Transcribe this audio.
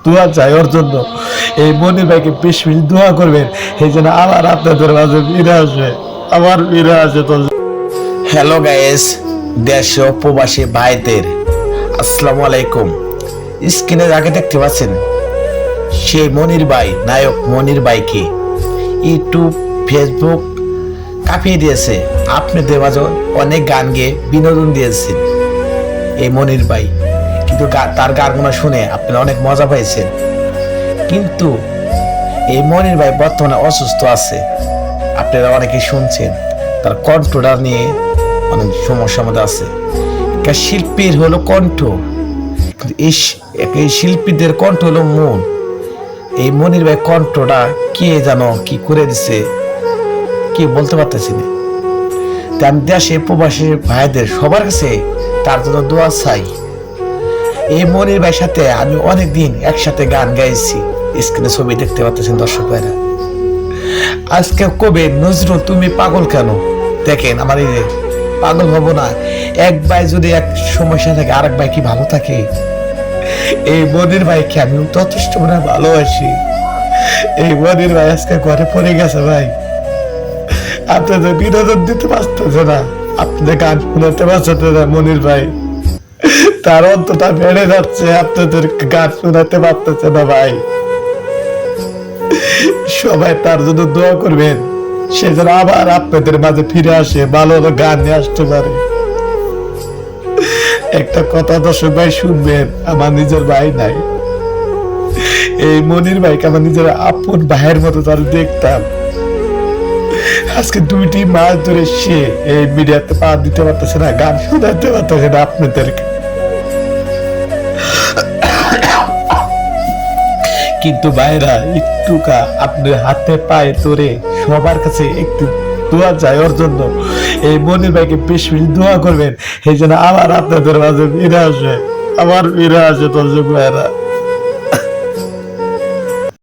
দোয়া চাই ওর জন্য। এই মনির ভাইকে 20 মিনিট দোয়া করবেন, এই জন্য আবার আপনাদের মাঝে ফিরে আসবে, আবার ফিরে আসে তো। হ্যালো গাইস, দেশ ও প্রবাসী ভাইদের আসসালামু আলাইকুম। স্ক্রিনে যাকে দেখতে পাচ্ছেন সেই মনির ভাই, নায়ক মনির ভাইকে ইউটিউব ফেসবুক কাঁপিয়ে দিয়েছে। আপনাদের মাঝে অনেক গান গেয়ে বিনোদন দিয়েছেন এই মনির ভাই, কিন্তু তার গানগুলো শুনে আপনারা অনেক মজা পাইছেন। কিন্তু এই মনির ভাই বর্তমানে অসুস্থ আছে, আপনারা অনেকে শুনছেন। তার কণ্ঠটা নিয়ে অনেক সমস্যার মধ্যে আছে। একটা শিল্পীর হলো কণ্ঠ, কিন্তু এই শিল্পীদের কণ্ঠ হলো মন। এই মনির ভাই কণ্ঠটা কে জানো কি করে দিছে, কি বলতে পারতেছি না। তাই আমি দেশে প্রবাসী ভাইদের সবার কাছে তার জন্য দোয়া চাই। এই মনির ভাইয়ের সাথে আমি অনেকদিন একসাথে গান গাইছি, স্ক্রিনে ছবি দেখতে পাচ্ছেন দর্শক ভাইরা। আজকে কবে নজরুল তুমি পাগল কেন, দেখেন আমার এই পাগল হব না। এক ভাই যদি এক সমস্যা থাকে আরেক ভাই কি ভালো থাকে? এই মনির ভাইকে আমি যথেষ্ট মনে ভালোবাসি। এই মনির ভাই আজকে ঘরে পড়ে গেছে ভাই, আপনাদের বিনোদন দিতে পারতেছে না, আপনাদের গান শোনাতে পারছে না মনির ভাই। তার অন্তটা বেড়ে যাচ্ছে, আপনাদের গান শোনাতে পারতেছে না ভাই। সবাই তার জন্য দোয়া করবেন, সে যেন আবার আপনাদের মাঝে ফিরে আসে, ভালো ভালো গান নিয়ে আসতে পারে। একটা কথা দর্শক ভাই শুনবেন, আমার নিজের ভাই নাই, এই মনির ভাইকে আমার নিজের আপন ভাইয়ের মতো তারা দেখতাম। আজকে 2টি মাস ধরে সে এই মিডিয়াতে পা দিতে পারতেছে না, গান শোনাতে পারতেছে না আপনাদেরকে। কিন্তু ভাইরা একটুকা আপনার হাতে পায়ে ধরে সবার কাছে একটু দোয়া চাই ওর জন্য। এই মনির ভাইকে 20 মিনিট দোয়া করবেন, এই জন্য আবার আপনাদের মাঝে ফিরে আসে, আবার ফিরে আসে দর্শক ভাইরা।